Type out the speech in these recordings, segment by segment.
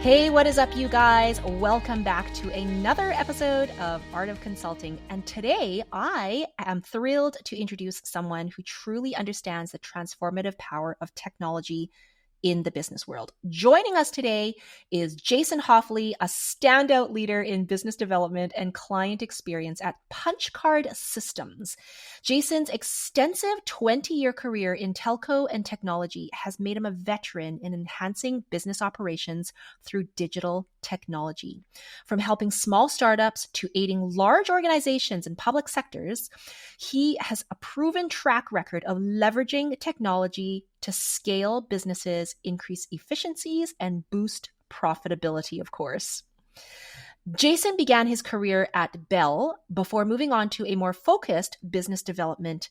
Hey, what is up, you guys? Welcome back to another episode of Art of Consulting. And today I am thrilled to introduce someone who truly understands the transformative power of technology in the business world. Joining us today is Jason Hofley, a standout leader in business development and client experience at Punchcard Systems. Jason's extensive 20-year career in telco and technology has made him a veteran in enhancing business operations through digital technology. From helping small startups to aiding large organizations and public sectors, he has a proven track record of leveraging technology to scale businesses, increase efficiencies, and boost profitability, of course. Jason began his career at Bell before moving on to a more focused business development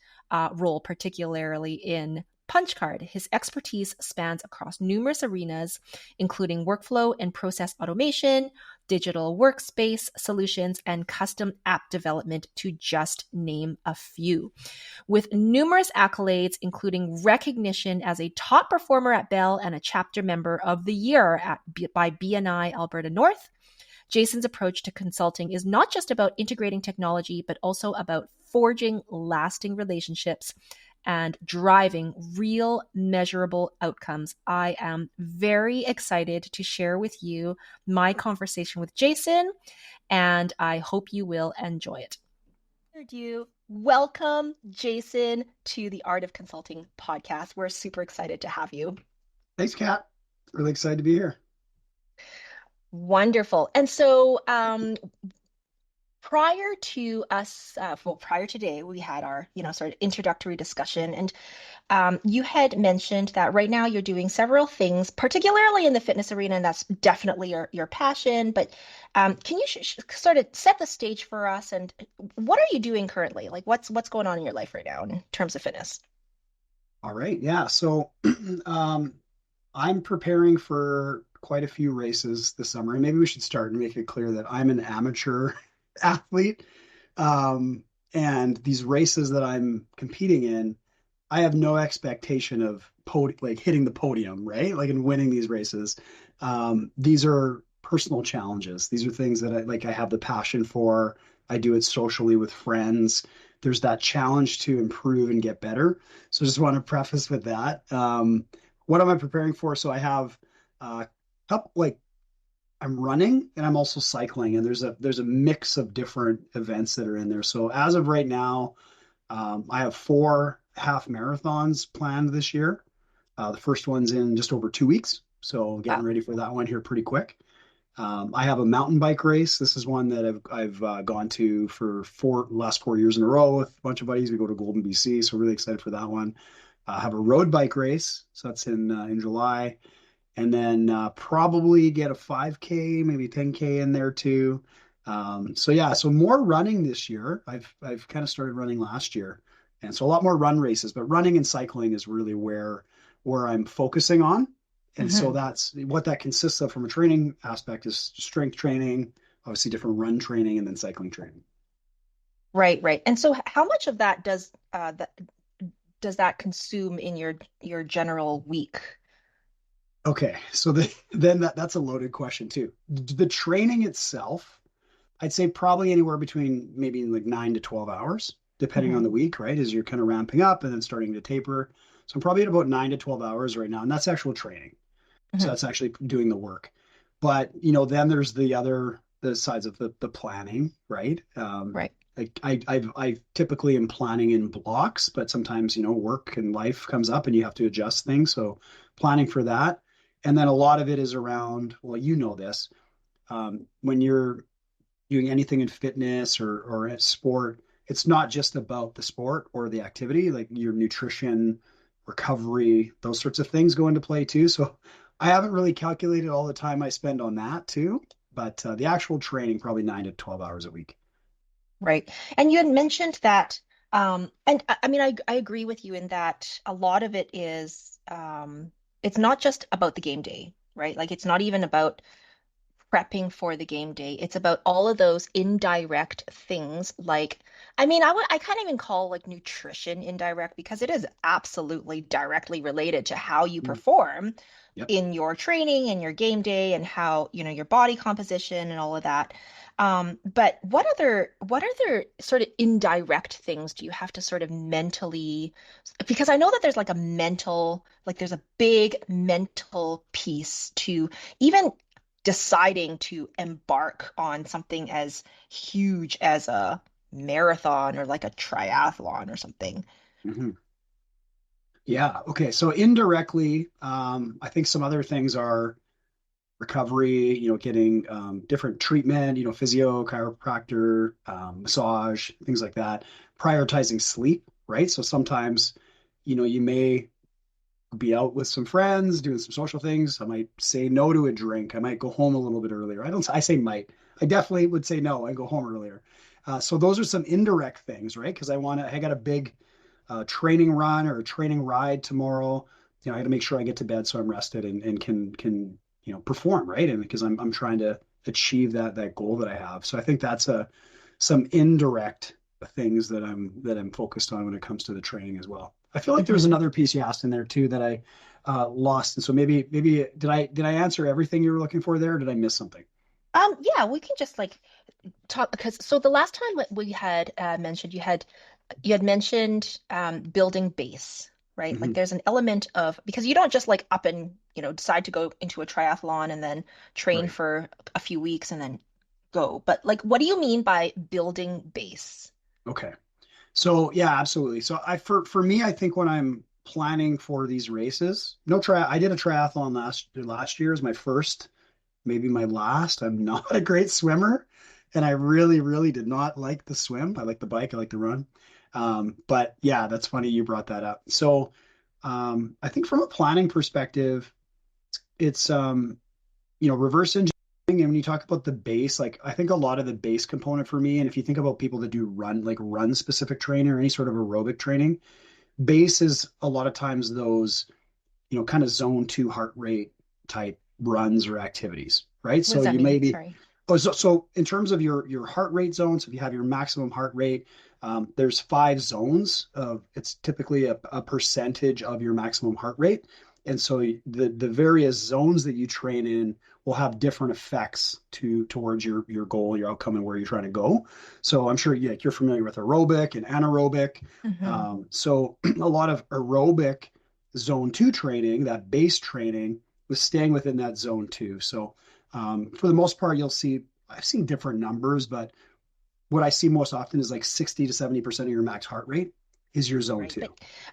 role, particularly in Punchcard. His expertise spans across numerous arenas, including workflow and process automation, digital workspace solutions, and custom app development, to just name a few. With numerous accolades, including recognition as a top performer at Bell and a chapter member of the year by BNI Alberta North, Jason's approach to consulting is not just about integrating technology, but also about forging lasting relationships and driving real measurable outcomes. I am very excited to share with you my conversation with Jason, and I hope you will enjoy it. Welcome, Jason, to the Art of Consulting podcast. We're super excited to have you. Thanks, Kat. Really excited to be here. Wonderful. And so prior today, we had our, sort of introductory discussion, and you had mentioned that right now you're doing several things, particularly in the fitness arena, and that's definitely your passion. But can you sort of set the stage for us? And what are you doing currently? Like, what's going on in your life right now in terms of fitness? All right. Yeah. So I'm preparing for quite a few races this summer. And maybe we should start and make it clear that I'm an amateur athlete. And these races that I'm competing in, I have no expectation of hitting the podium, right? Like, in winning these races. These are personal challenges. These are things that I have the passion for. I do it socially with friends. There's that challenge to improve and get better. So just want to preface with that. What am I preparing for? So I have I'm running and I'm also cycling, and there's a mix of different events that are in there. So as of right now, I have 4 half marathons planned this year. The first one's in just over 2 weeks, so getting ready for that one here pretty quick. I have a mountain bike race. This is one that I've gone to for last 4 years in a row with a bunch of buddies. We go to Golden, BC, so really excited for that one. I have a road bike race, so that's in July, and then probably get a 5K, maybe 10K in there too. So more running this year. I've kind of started running last year, and so a lot more run races. But running and cycling is really where I'm focusing on. And so that's what that consists of from a training aspect, is strength training, obviously different run training, and then cycling training. Right. And so how much of that does that consume in your general week? Okay, so then that's a loaded question too. The training itself, I'd say probably anywhere between maybe like 9 to 12 hours, depending on the week, right? As you're kind of ramping up and then starting to taper. So I'm probably at about 9 to 12 hours right now, and that's actual training. So that's actually doing the work. But, then there's the sides of the planning, right? Right. Like I typically am planning in blocks, but sometimes, work and life comes up and you have to adjust things. So planning for that. And then a lot of it is around, well, this, when you're doing anything in fitness or at sport, it's not just about the sport or the activity, like your nutrition, recovery, those sorts of things go into play too. So I haven't really calculated all the time I spend on that too, but the actual training, probably 9 to 12 hours a week. Right. And you had mentioned that, and I mean, I agree with you in that a lot of it is, it's not just about the game day, right? Like, it's not even about prepping for the game day. It's about all of those indirect things like I can't even call like nutrition indirect because it is absolutely directly related to how you Mm. perform Yep. in your training and your game day and how, your body composition and all of that. But what other sort of indirect things do you have to sort of mentally, because I know that there's like there's a big mental piece to even deciding to embark on something as huge as a marathon or like a triathlon or something. Mhm. Yeah. Okay. So indirectly, I think some other things are recovery, getting different treatment, physio, chiropractor, massage, things like that. Prioritizing sleep, right? So sometimes, you may be out with some friends, doing some social things. I might say no to a drink. I might go home a little bit earlier. I say might. I definitely would say no and go home earlier. So those are some indirect things, right? Because I got a big training run or a training ride tomorrow. I got to make sure I get to bed so I'm rested and can perform, right? And because I'm trying to achieve that goal that I have. So I think that's some indirect things that I'm focused on when it comes to the training as well. I feel like there was Mhm. another piece you asked in there too that I lost, and so maybe did I answer everything you were looking for there? Or did I miss something? Yeah, we can just like talk because so the last time that we had mentioned you had mentioned building base, right? Like Hmm. there's an element of because you don't just like up and decide to go into a triathlon and then train Right. for a few weeks and then go. But like, what do you mean by building base? Okay. So yeah, absolutely. So for me, I think when I'm planning for these races, no try I did a triathlon last year as my first, maybe my last. I'm not a great swimmer, and I really, really did not like the swim. I like the bike, I like the run. But yeah, that's funny you brought that up. So I think from a planning perspective, it's reverse engineering. And when you talk about the base, like I think a lot of the base component for me, and if you think about people that do run specific training or any sort of aerobic training, base is a lot of times those, kind of zone 2 heart rate type runs or activities, right? What So does that you mean? maybe, Sorry. oh, so in terms of your heart rate zones, if you have your maximum heart rate, there's 5 zones of it's typically a percentage of your maximum heart rate. And so the various zones that you train in will have different effects towards your goal, your outcome, and where you're trying to go. So I'm sure you're familiar with aerobic and anaerobic. Hmm. So a lot of aerobic zone 2 training, that base training, was staying within that zone 2. So for the most part, I've seen different numbers, but what I see most often is like 60 to 70% of your max heart rate is your zone Right. two.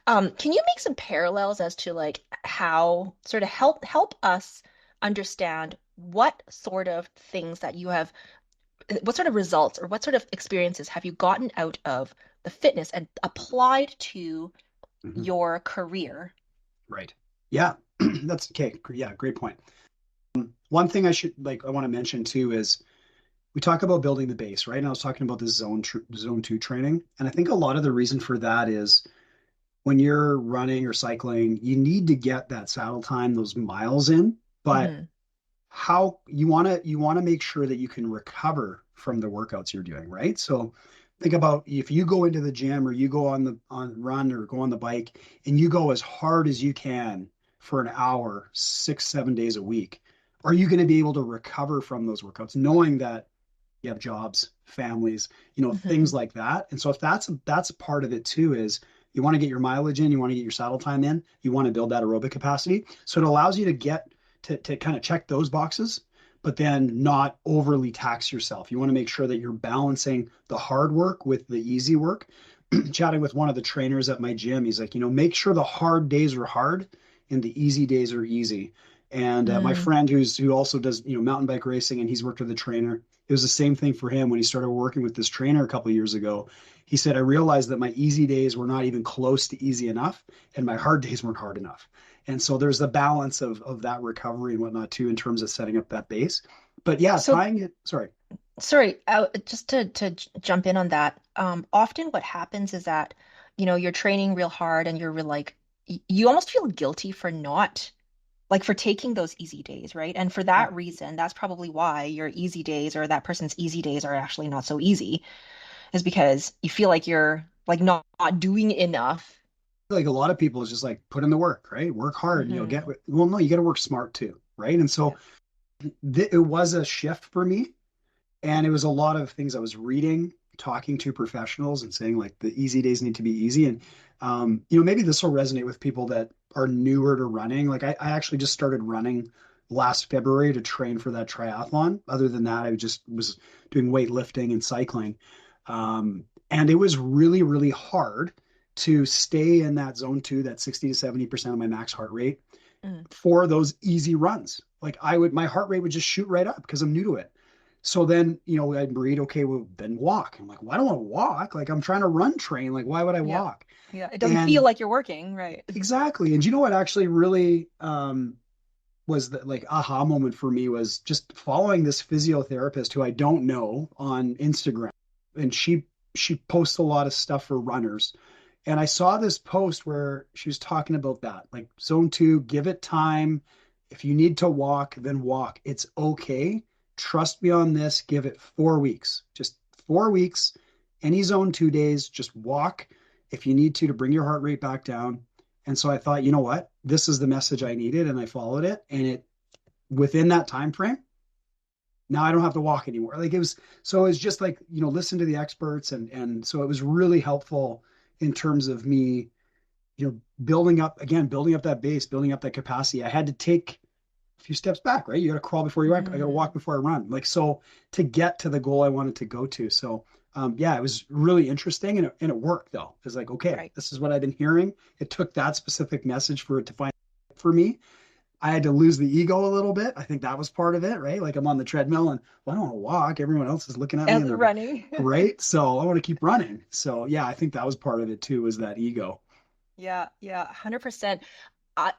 But can you make some parallels as to like how sort of help us understand what sort of things that you have, what sort of results or what sort of experiences have you gotten out of the fitness and applied to Mhm. your career? Right. Yeah. That's okay. Yeah, great point. One thing I want to mention too is we talk about building the base, right? And I was talking about this zone 2 training. And I think a lot of the reason for that is when you're running or cycling, you need to get that saddle time, those miles in. But Hmm. how you want to make sure that you can recover from the workouts you're doing, right? So think about if you go into the gym or you go on run or go on the bike and you go as hard as you can for an hour, 6, 7 days a week, are you going to be able to recover from those workouts, knowing that you have jobs, families, Hmm. things like that? And so if that's part of it too, is you want to get your mileage in, you want to get your saddle time in, you want to build that aerobic capacity. So it allows you to get to kind of check those boxes, but then not overly tax yourself. You want to make sure that you're balancing the hard work with the easy work. Chatting with one of the trainers at my gym, he's like, make sure the hard days are hard and the easy days are easy. And my Mm. friend who also does mountain bike racing, and he's worked with a trainer, it was the same thing for him when he started working with this trainer a couple of years ago. He said, I realized that my easy days were not even close to easy enough, and my hard days weren't hard enough. And so there's the balance of that recovery and whatnot too in terms of setting up that base. But yeah, So tying it, sorry. sorry, just jump in on that. Often what happens is that, you're training real hard and you're like, you almost feel guilty for not like for taking those easy days, right? And for Yeah. that reason, that's probably why your easy days or that person's easy days are actually not so easy, is because you feel like you're like not doing enough. Like a lot of people is just like put in the work, right? Work hard and you'll get, Hmm. well, no, you got to work smart too, right? And Yeah. so it was a shift for me. And it was a lot of things I was reading, talking to professionals and saying like the easy days need to be easy. And, maybe this will resonate with people that are newer to running. Like I actually just started running last February to train for that triathlon. Other than that, I just was doing weightlifting and cycling. And it was really, really hard to stay in that zone two, that 60 to 70% of my max heart rate Mm. for those easy runs. Like my heart rate would just shoot right up because I'm new to it. So then, I'd read, okay, well, then walk. I'm like, well, I don't want to walk. Like, I'm trying to run train. Like, why would I Yeah. walk? Yeah. It doesn't feel And like you're working, right? exactly. And you know what actually really was the like aha moment for me was just following this physiotherapist who I don't know on Instagram. And she posts a lot of stuff for runners. And I saw this post where she was talking about that, like zone two, give it time. If you need to walk, then walk. It's okay. Trust me on this. Give it 4 weeks. Just 4 weeks. Any zone 2 days, just walk if you need to bring your heart rate back down. And so I thought, you know what? This is the message I needed, and I followed it. And it within that time frame, now I don't have to walk anymore. Like it was just like, listen to the experts and so it was really helpful in terms of me, building up that base, building up that capacity. I had to take a few steps back, right? You got to crawl before you walk. I got to Hmm. walk before I run. Like, so to get to the goal I wanted to go to. So, yeah, it was really interesting and it worked though. It's like, okay, Right. this is what I've been hearing. It took that specific message for it to find for me. I had to lose the ego a little bit. I think that was part of it, right? Like I'm on the treadmill and well, I don't want to walk. Everyone else is looking at me And and they're running. right. So I want to keep running. So yeah, I think that was part of it too, was that ego. Yeah, yeah, 100%.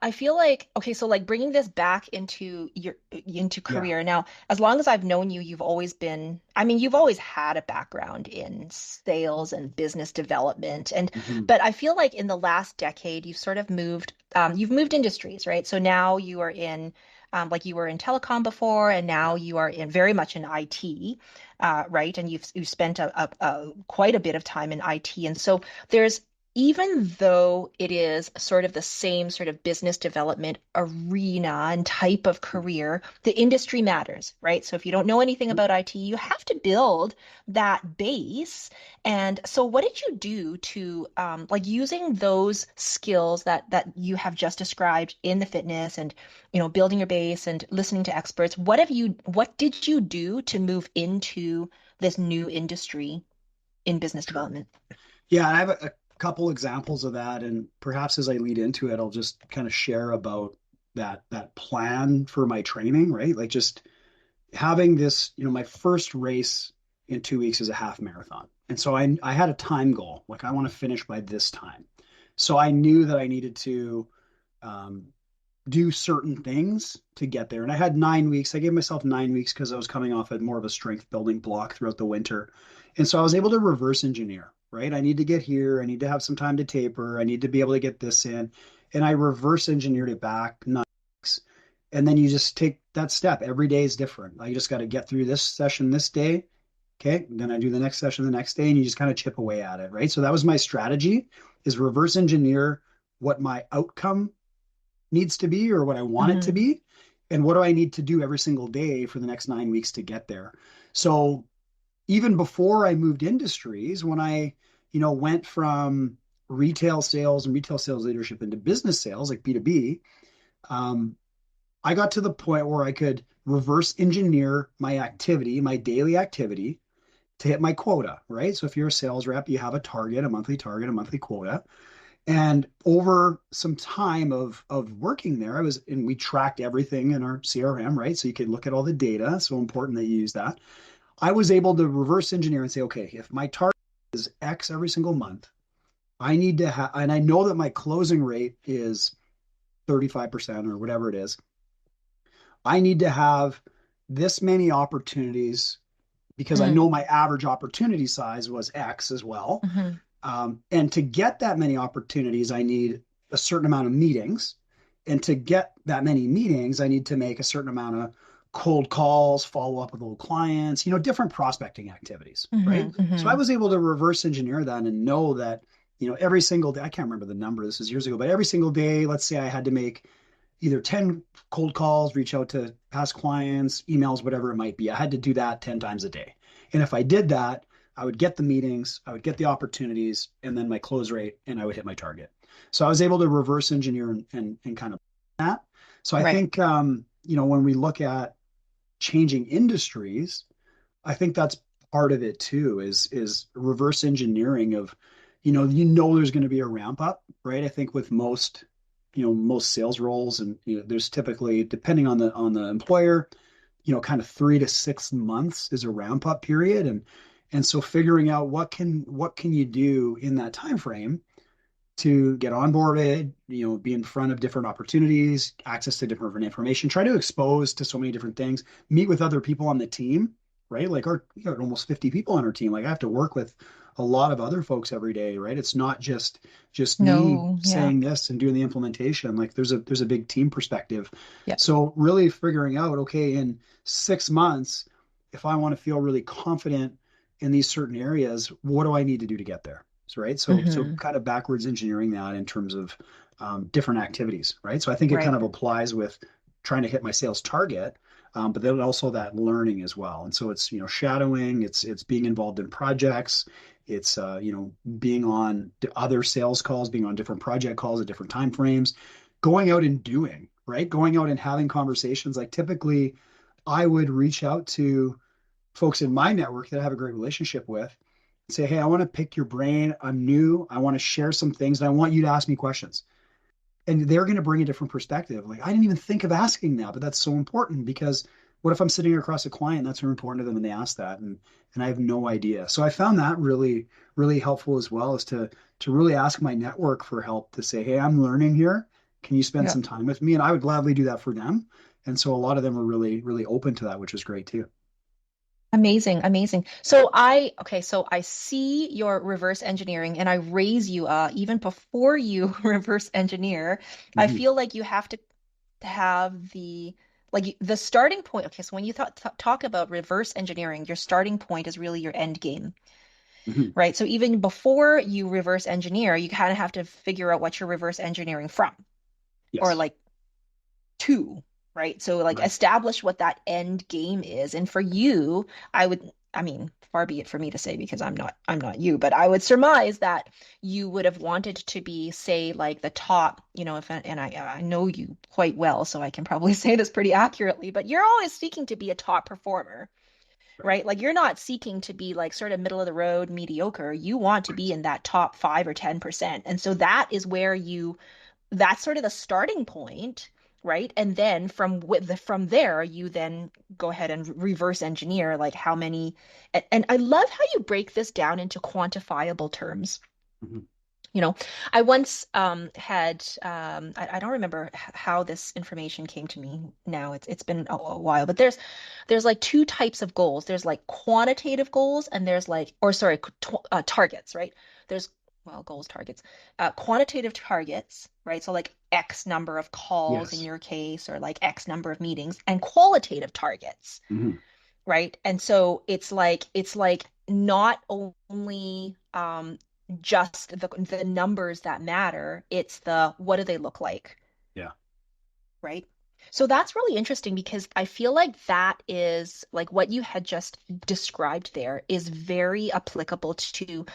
I feel like okay, so like bringing this back into Yeah. career now, as long as I've known you, you've always been, I mean, you've always had a background in sales and business development, and Hmm. but I feel like in the last decade, you've sort of you've moved industries, right? So now you are in, like you were in telecom before, and now Yeah. you are in very much in IT, right? And you've spent quite a bit of time in IT, and so there's even though it is sort of the same sort of business development arena and type of career, the industry matters, right? So if you don't know anything about IT, you have to build that base. And so what did you do to like using those skills that you have just described in the fitness and building your base and listening to experts? What did you do to move into this new industry in business Sure. development? Yeah, I have a couple examples of that, and perhaps as I lead into it, I'll just kind of share about that plan for my training, right? Like just having this, my first race in 2 weeks is a half marathon. And so I had a time goal, like I want to finish by this time. So I knew that I needed to um, do certain things to get there. And I had 9 weeks. I gave myself 9 weeks because I was coming off at more of a strength building block throughout the winter. And so I was able to reverse engineer, right? I need to get here. I need to have some time to taper. I need to be able to get this in. And I reverse engineered it back 9 weeks. And then you just take that step. Every day is different. I just got to get through this session this day. Okay. Then I do the next session the next day and you just kind of chip away at it. Right. So that was my strategy is reverse engineer what my outcome needs to be or what I want it to Mhm. be. And what do I need to do every single day for the next 9 weeks to get there? So even before I moved industries, when I, went from retail sales and retail sales leadership into business sales, like B2B, um, I got to the point where I could reverse engineer my activity, my daily activity to hit my quota, right? So if you're a sales rep, you have a target, a monthly quota. And over some time of working there, and we tracked everything in our CRM, right? So you could look at all the data. So important that you use that. I was able to reverse engineer and say, okay, if my target is X every single month, I need to have, and I know that my closing rate is 35% or whatever it is. I need to have this many opportunities because I Mm. know my average opportunity size was X as well. Mhm. And to get that many opportunities, I need a certain amount of meetings. And to get that many meetings, I need to make a certain amount of cold calls, follow up with old clients, different prospecting activities, right? Mm-hmm, So I mm-hmm. was able to reverse engineer that and know that, every single day, I can't remember the number, this is years ago, but every single day, let's say I had to make either 10 cold calls, reach out to past clients, emails, whatever it might be. I had to do that 10 times a day. And if I did that, I would get the meetings, I would get the opportunities, and then my close rate, and I would hit my target. So I was able to reverse engineer and kind of that. So I Right. think, when we look at changing industries, I think that's part of it too, is reverse engineering of, there's going to be a ramp up, right? I think with most sales roles, and there's typically, depending on the employer, kind of 3 to 6 months is a ramp up period, and so figuring out what can you do in that time frame to get onboarded, be in front of different opportunities, access to different information, try to expose to so many different things, meet with other people on the team, right? Like we got almost 50 people on our team. Like I have to work with a lot of other folks every day, right? It's not just me No, yeah. saying this and doing the implementation. Like there's a big team perspective. Yeah. So really figuring out, okay, in 6 months, if I want to feel really confident in these certain areas, what do I need to do to get there? Right. So Mm-hmm. kind of backwards engineering that in terms of different activities, right? So I think it kind Right. of applies with trying to hit my sales target, but then also that learning as well. And so it's shadowing, it's being involved in projects, it's being on other sales calls, being on different project calls at different time frames, going out and doing, right? Going out and having conversations. Like typically, I would reach out to folks in my network that I have a great relationship with, say, hey, I want to pick your brain. I'm new. I want to share some things and I want you to ask me questions. And they're going to bring a different perspective. Like, I didn't even think of asking that, but that's so important because what if I'm sitting across a client that's very important to them and they ask that and I have no idea. So I found that really, really helpful as well, is to really ask my network for help to say, hey, I'm learning here. Can you spend Yeah. some time with me? And I would gladly do that for them. And so a lot of them are really, really open to that, which is great too. Amazing, amazing. Okay, so I see your reverse engineering and I raise you even before you reverse engineer. I Mm-hmm. feel like you have to have the starting point. Okay, so when you talk about reverse engineering, your starting point is really your end game, Mm-hmm. right? So even before you reverse engineer, you kind of have to figure out what you're reverse engineering from or Yes. like to, right? So like Right. establish what that end game is. And for you, I mean, far be it for me to say because I'm not you, but I would surmise that you would have wanted to be, say, like the top, if and I know you quite well, so I can probably say this pretty accurately, but you're always seeking to be a top performer. Right. Right? Like you're not seeking to be like sort of middle of the road, mediocre. You want to be Right. in that top 5 or 10%. And so that is where that's sort of the starting point, right? And then from there, you then go ahead and reverse engineer like how many. And I love how you break this down into quantifiable terms. Mm-hmm. You know, I once had I don't remember how this information came to me now. It's been a while, but there's like two types of goals. There's like quantitative goals and there's like or sorry, targets, right? There's well, goals, targets, quantitative targets, right? So like X number of calls in Yes. your case or like X number of meetings and qualitative targets, Mm-hmm. right? And so it's like not only just the numbers that matter, it's the what do they look like, Yeah. right? So that's really interesting because I feel like that is like what you had just described there is very applicable to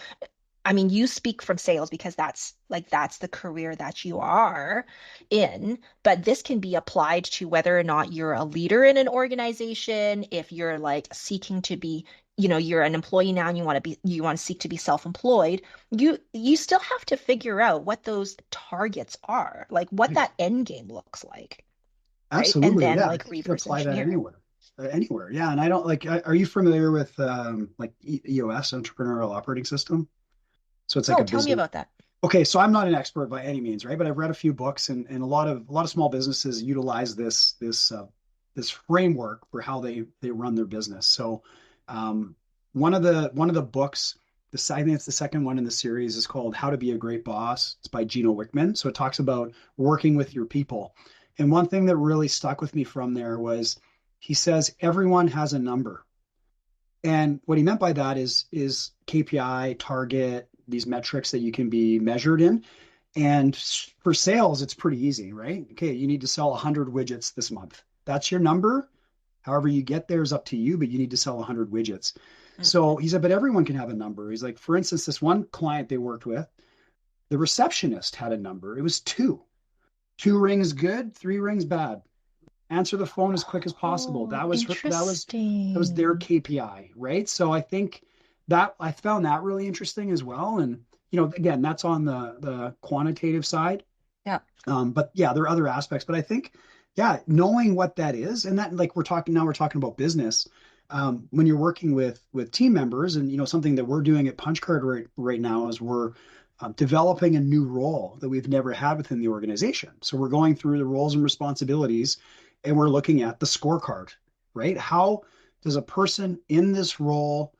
I mean, you speak from sales because that's the career that you are in, but this can be applied to whether or not you're a leader in an organization, if you're like seeking to be, you're an employee now and you want to seek to be self-employed, you still have to figure out what those targets are, like what Right. that end game looks like, right? And Absolutely. then Yeah. I like think you can reverse apply that engineer. anywhere. Anywhere. Yeah. And I don't like, are you familiar with like EOS, Entrepreneurial Operating System? So it's like No, a tell me business. about that. Okay. So I'm not an expert by any means, right? But I've read a few books, and a lot of small businesses utilize this framework for how they run their business. So um, one of the books I think it's the second one in the series is called How to Be a Great Boss. It's by Gino Wickman. So it talks about working with your people. And one thing that really stuck with me from there was he says everyone has a number. And what he meant by that is KPI, target, these metrics that you can be measured in. And for sales, it's pretty easy, right? Okay, you need to sell 100 widgets this month. That's your number. However you get there is up to you, but you need to sell 100 widgets. Mm. So he said, but everyone can have a number. He's like, for instance, this one client they worked with, the receptionist had a number. It was two. Two rings good, three rings bad. Answer the phone as quick as possible. Oh, That was their interesting. KPI, right? So I think that I found that really interesting as well. And again, that's on the quantitative side. Yeah. But yeah, there are other aspects. But I think, yeah, knowing what that is, and that like we're talking about business. When you're working with team members, and something that we're doing at Punchcard right now is we're developing a new role that we've never had within the organization. So we're going through the roles and responsibilities, and we're looking at the scorecard, right? How does a person in this role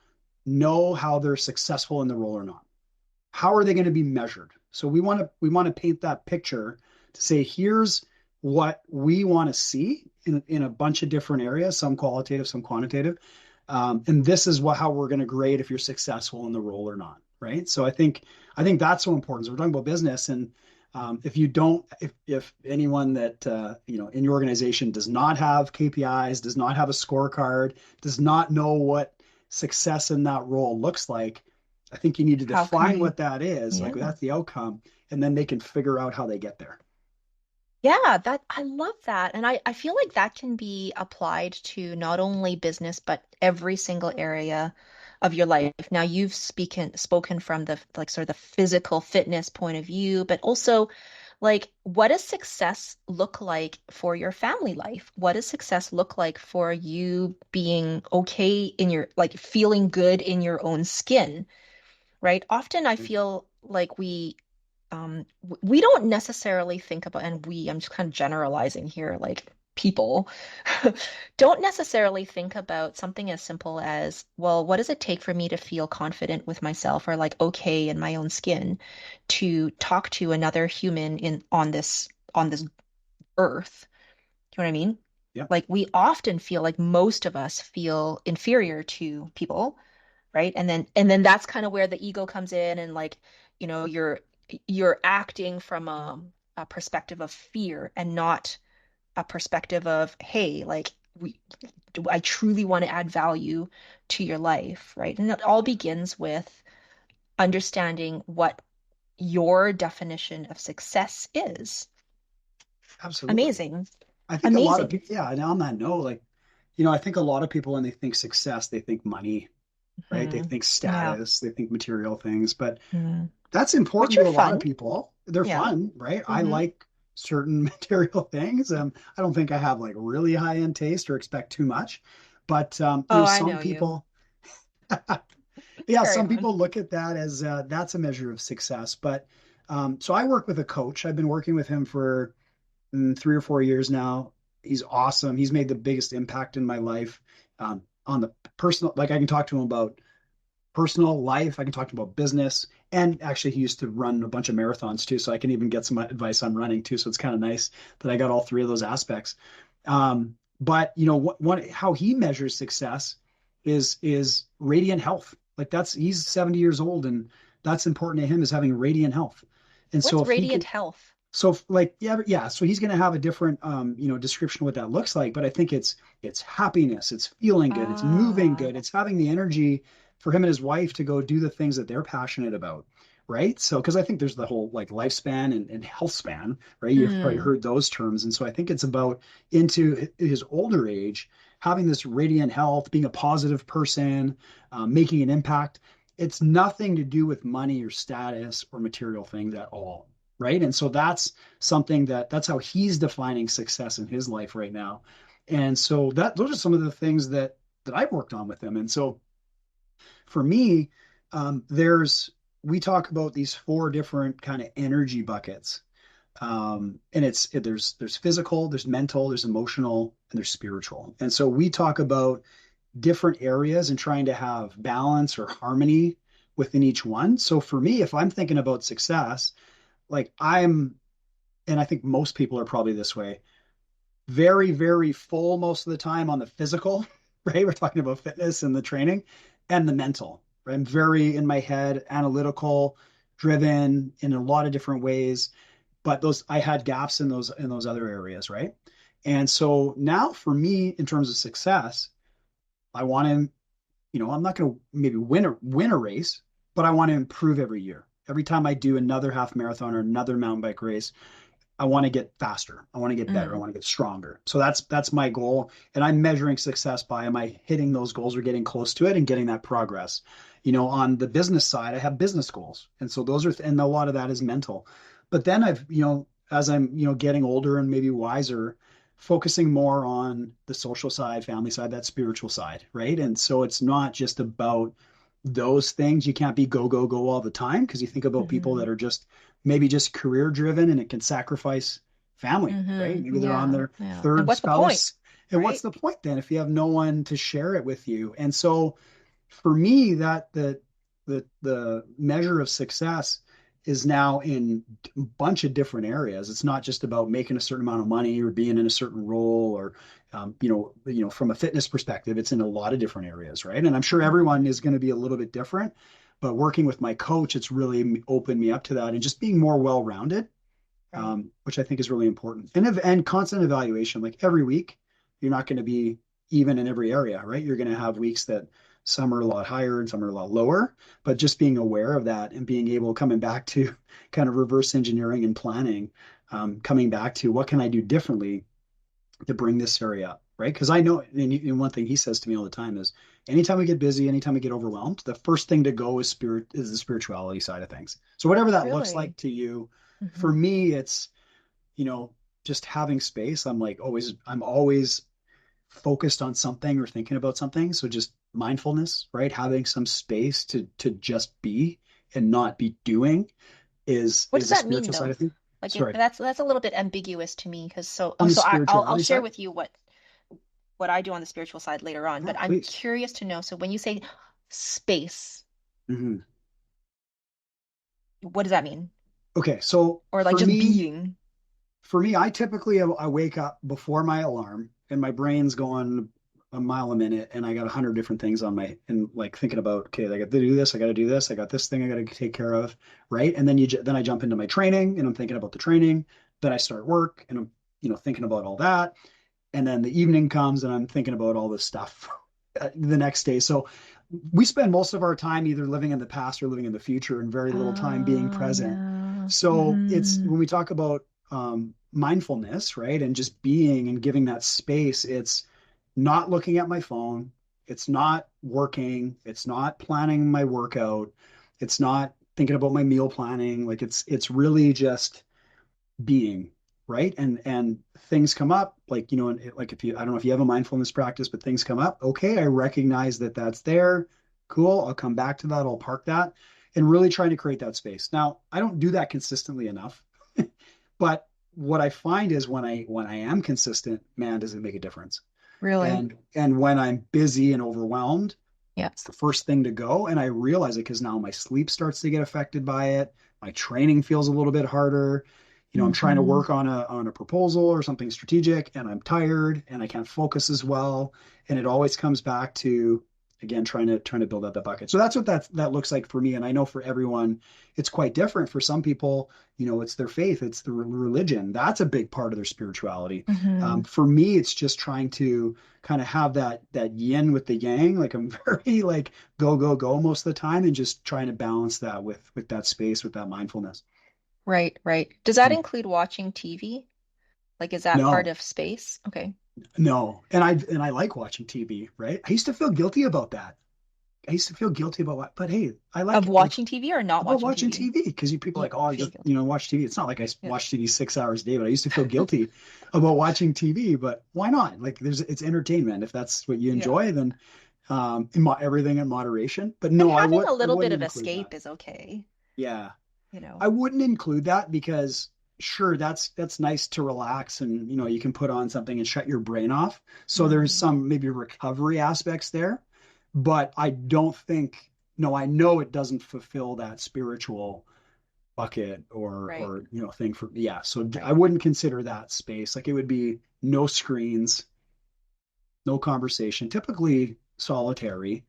know how they're successful in the role or not? How are they going to be measured? So we want to paint that picture to say, here's what we want to see in a bunch of different areas, some qualitative, some quantitative. And this is how we're going to grade if you're successful in the role or not, right? So I think that's so important. So we're talking about business, and if anyone that in your organization does not have KPIs, does not have a scorecard, does not know what success in that role looks like, I think you need to How can define you? what that is. Like Yeah. that's the outcome, and then they can figure out how they get there. Yeah, that I love that. And I feel like that can be applied to not only business, but every single area of your life. Now you've spoken from the like sort of the physical fitness point of view, but also like what does success look like for your family life? What does success look like for you being okay in your like feeling good in your own skin, right? Often I feel like we don't necessarily think about, and I'm just kind of generalizing here, like people don't necessarily think about something as simple as, well, what does it take for me to feel confident with myself or like okay in my own skin to talk to another human in on this earth? Do you know what I mean? Yeah, Like we often feel like most of us feel inferior to people, right? And then that's kind of where the ego comes in and like, you're acting from a perspective of fear and not a perspective of, hey, like I truly want to add value to your life, right? And it all begins with understanding what your definition of success is. absolutely. Amazing. I think a lot of Amazing. people, yeah, and on that note, like, I think a lot of people when they think success, they think money, right? They Hmm. think Yeah. status, they think material things, but Hmm. that's Which important are to a lot of fun. people. They're Yeah. fun, right? I Hmm. like certain material things. I don't think I have like really high end taste or expect too much, but Oh, I some know you. people, yeah, Carry some on. people look at that as that's a measure of success. But so I work with a coach. I've been working with him for 3 or 4 years now. He's awesome. He's made the biggest impact in my life on the personal. Like I can talk to him about personal life. I can talk to him about business. And actually, he used to run a bunch of marathons too. So I can even get some advice on running too. So it's kind of nice that I got all three of those aspects. But how he measures success is radiant health. Like he's 70 years old, and that's important to him is having radiant health. And so What's if he radiant can, health? so like yeah, so he's going to have a different description of what that looks like, but I think it's happiness, it's feeling good, it's moving Ah. good, it's having the energy for him and his wife to go do the things that they're passionate about, right? So because I think there's the whole like lifespan and health span, right? You've probably Mm. heard those terms, and so I think it's about into his older age having this radiant health, being a positive person, making an impact. It's nothing to do with money or status or material things at all, right? And so that's how he's defining success in his life right now. And so those are some of the things that I've worked on with him. And so for me, there's we talk about these four different kind of energy buckets. And there's physical, there's mental, there's emotional, and there's spiritual. And so we talk about different areas and trying to have balance or harmony within each one. So for me, if I'm thinking about success, like and I think most people are probably this way, very, very full most of the time on the physical, right? We're talking about fitness and the training and the mental, right? I'm very in my head, analytical, driven in a lot of different ways, but those I had gaps in those other areas, right? And so now for me, in terms of success, I want to, I'm not going to maybe win a race, but I want to improve every year. Every time I do another half marathon or another mountain bike race, I want to get faster. I want to get better. I Mm. want to get stronger. So that's my goal. And I'm measuring success by, am I hitting those goals or getting close to it and getting that progress? On the business side, I have business goals. And so those are, and a lot of that is mental. But then as I'm, getting older and maybe wiser, focusing more on the social side, family side, that spiritual side, right? And so it's not just about those things. You can't be go, go, go all the time, because you think about people Mm-hmm. that are just maybe just career driven and it can sacrifice family, right? Maybe Mm-hmm. they're on Yeah. their Yeah. And third what's the point, spouse. And what's right? the point then if you have no one to share it with you? And so for me, that the measure of success is now in a bunch of different areas. It's not just about making a certain amount of money or being in a certain role or from a fitness perspective, it's in a lot of different areas, right? And I'm sure Mm-hmm. everyone is going to be a little bit different, but working with my coach, it's really opened me up to that and just being more well-rounded, Right. which I think is really important. And constant evaluation, like every week, you're not going to be even in every area, right? You're going to have weeks that some are a lot higher and some are a lot lower, but just being aware of that and being able, coming back to kind of reverse engineering and planning, coming back to what can I do differently to bring this area up, right? Because I know, and one thing he says to me all the time is, anytime we get busy, anytime we get overwhelmed, the first thing to go is the spirituality side of things. So whatever that looks Really? like to you, for Mm-hmm. me, it's you know just having space. I'm always focused on something or thinking about something. So just mindfulness, right? Having some space to just be and not be doing What does is a that mean spiritual side though? of things. Like Sorry, that's a little bit ambiguous to me because on the I'll spirituality share side. with you what I do on the spiritual side later on, Yeah, but I'm please. curious to know. So when you say space, Hmm. what does that mean? Okay, so Or like just being? for me, I typically I wake up before my alarm and my brain's going a mile a minute and I got 100 different things on my and like thinking about, okay, I got to do this, I got to do this, I got this thing I got to take care of, right? And then then I jump into my training and I'm thinking about the training. Then I start work and I'm thinking about all that. And then the evening comes and I'm thinking about all this stuff the next day. So we spend most of our time either living in the past or living in the future and very little time being Oh, present. yeah. So it's Hmm. when we talk about mindfulness, right? And just being and giving that space, it's not looking at my phone. It's not working. It's not planning my workout. It's not thinking about my meal planning. Like it's really just being, right? And things come up, like like if you, I don't know if you have a mindfulness practice, but things come up. Okay, I recognize that that's there. Cool. I'll come back to that. I'll park that, and really trying to create that space. Now, I don't do that consistently enough, but what I find is when I am consistent, man, does it make a difference. Really? And when I'm busy and overwhelmed, Yeah. it's the first thing to go. And I realize it because now my sleep starts to get affected by it. My training feels a little bit harder. I'm trying to Hmm. work on a proposal or something strategic and I'm tired and I can't focus as well. And it always comes back to, again, trying to build up that bucket. So that's what that looks like for me. And I know for everyone, it's quite different. For some people, it's their faith, it's the religion. That's a big part of their spirituality. Hmm. For me, it's just trying to kind of have that yin with the yang. Like I'm very like go, go, go most of the time and just trying to balance that with that space, with that mindfulness. Right, right. Does that include watching TV? Like, is that part No, of space? Okay. no. And I like watching TV, right? I used to feel guilty about that. I used to feel guilty about what, but hey, I Of like watching TV or not about watching watching TV? TV because you people are You like, oh, I feel just, guilty. watch TV. It's not like I Yeah. watch TV 6 hours a day, but I used to feel guilty about watching TV. But why not? Like, it's entertainment. If that's what you Yeah. enjoy, then everything in moderation. But And no, having a I little bit wouldn't of include that. escape is okay, Yeah, you know. I wouldn't include that because sure, that's nice to relax and you can put on something and shut your brain off. So there's Hmm. some maybe recovery aspects there, but I don't think no, I know it doesn't fulfill that spiritual bucket Right. or thing for, yeah. So I Right. wouldn't consider that space. Like it would be no screens, no conversation, typically solitary.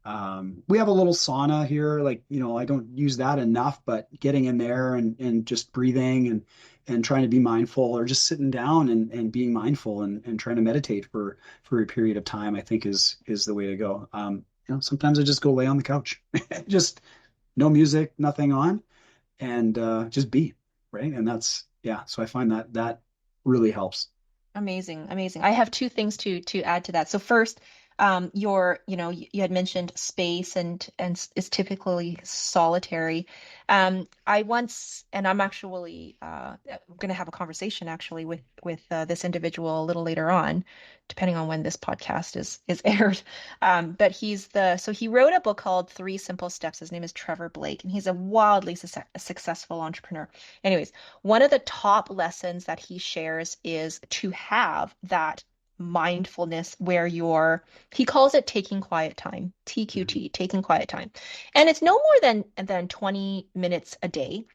We have a little sauna here. Like, I don't use that enough, but getting in there and just breathing and trying to be mindful or just sitting down and being mindful and trying to meditate for a period of time, I think is the way to go. Sometimes I just go lay on the couch, just no music, nothing on, and just be, right. And that's, yeah. So I find that really helps. Amazing, amazing. I have two things to add to that. So first, you had mentioned space and is typically solitary. I once, and I'm actually going to have a conversation actually with this individual a little later on, depending on when this podcast is aired. But he wrote a book called Three Simple Steps. His name is Trevor Blake, and he's a wildly successful entrepreneur. Anyways, one of the top lessons that he shares is to have that mindfulness where he calls it taking quiet time, Mhm. TQT, taking quiet time. And it's no more than 20 minutes a day.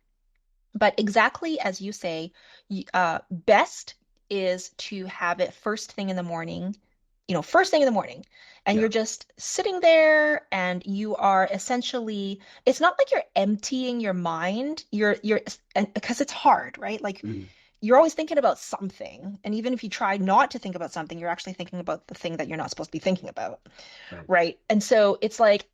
But exactly as you say, best is to have it first thing in the morning, first thing in the morning. And Yeah. you're just sitting there and you are essentially, it's not like you're emptying your mind. And because it's hard, right? Like Mhm. you're always thinking about something. And even if you try not to think about something, you're actually thinking about the thing that you're not supposed to be thinking about, Right. right? And so it's like,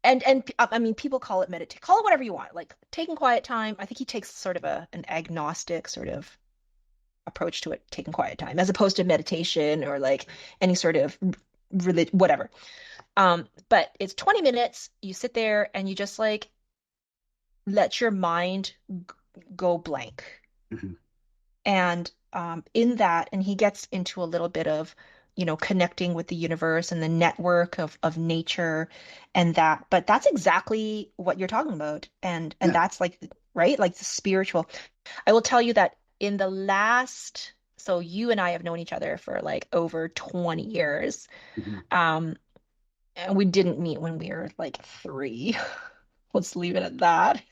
and I mean, people call it meditate, call it whatever you want, like taking quiet time. I think he takes sort of an agnostic sort of approach to it, taking quiet time, as opposed to meditation or like any sort of whatever. But it's 20 minutes. You sit there and you just like let your mind go blank. Mhm. And in that, and he gets into a little bit of, connecting with the universe and the network of nature and that. But that's exactly what you're talking about. And Yeah. that's like, right? Like the spiritual. I will tell you that so you and I have known each other for like over 20 years. Mhm. Um, and we didn't meet when we were like three. Let's leave it at that.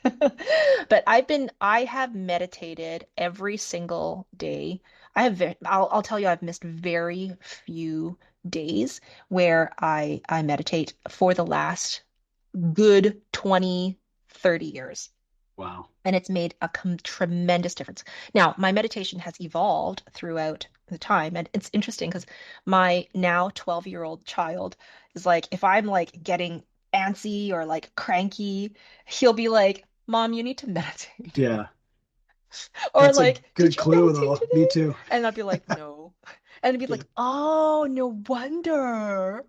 But I have meditated every single day. I'll tell you, I've missed very few days where I meditate for the last good 20, 30 years. Wow. And it's made a tremendous difference. Now, my meditation has evolved throughout the time. And it's interesting because my now 12-year-old child is like, if I'm like getting antsy or like cranky, he'll be like, Mom, you need to meditate. Yeah. Or That's a like, did good you clue meditate though. Me today? too. And I'll be like, no. And he'd be Yeah. like, oh, no wonder.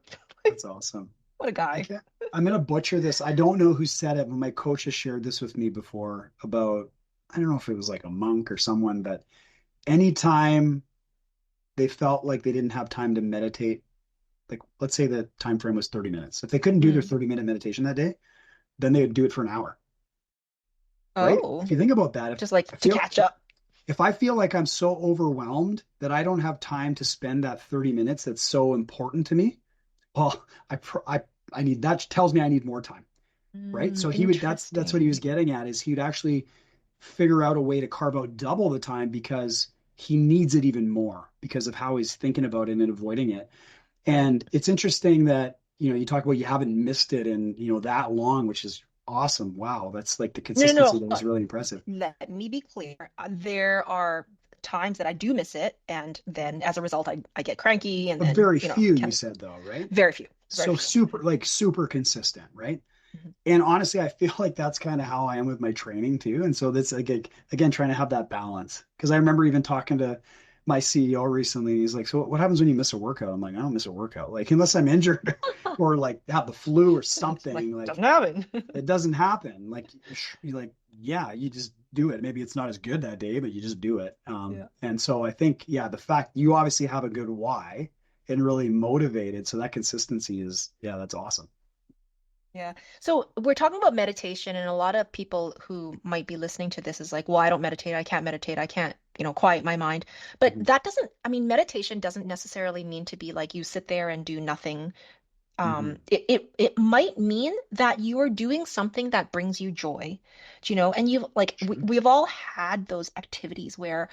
That's awesome. What a I guy. can't, I'm gonna butcher this. I don't know who said it, but my coach has shared this with me before about, I don't know if it was like a monk or someone, but anytime they felt like they didn't have time to meditate, like let's say the time frame was 30 minutes. If they couldn't do their Mm. 30-minute meditation that day, then they would do it for an hour, right? Oh, If you think about that, just like to catch up. if I feel like I'm so overwhelmed that I don't have time to spend that 30 minutes that's so important to me, well, I need that tells me I need more time, right? So he would that's what he was Interesting. getting at is he'd actually figure out a way to carve out double the time because he needs it even more because of how he's thinking about it and avoiding it. Right. And it's interesting that, you talk about you haven't missed it in, that long, which is awesome. Wow, that's like the No, no, consistency no. that was really impressive. Let me be clear. There are times that I do miss it, and then as a result, I get cranky, and But then, very few, you can said though, right? very few, very So few. super consistent, right? Mhm. And honestly, I feel like that's kind of how I am with my training too. And so that's again trying to have that balance. Because I remember even talking to my CEO recently. He's like, "So what happens when you miss a workout?" I'm like, "I don't miss a workout. Like unless I'm injured or like have the flu or It's like something, like doesn't happen. it doesn't happen. Like you like yeah, you just do it. Maybe it's not as good that day, but you just do it." Yeah. And so I think yeah, the fact you obviously have a good why and really motivated, so that consistency is yeah, that's awesome. Yeah. So we're talking about meditation, and a lot of people who might be listening to this is like, well, I don't meditate, I can't meditate, I can't, quiet my mind. But Mhm. that doesn't, I mean, meditation doesn't necessarily mean to be like you sit there and do nothing Hmm. It might mean that you are doing something that brings you joy, and you've like Sure. we've all had those activities where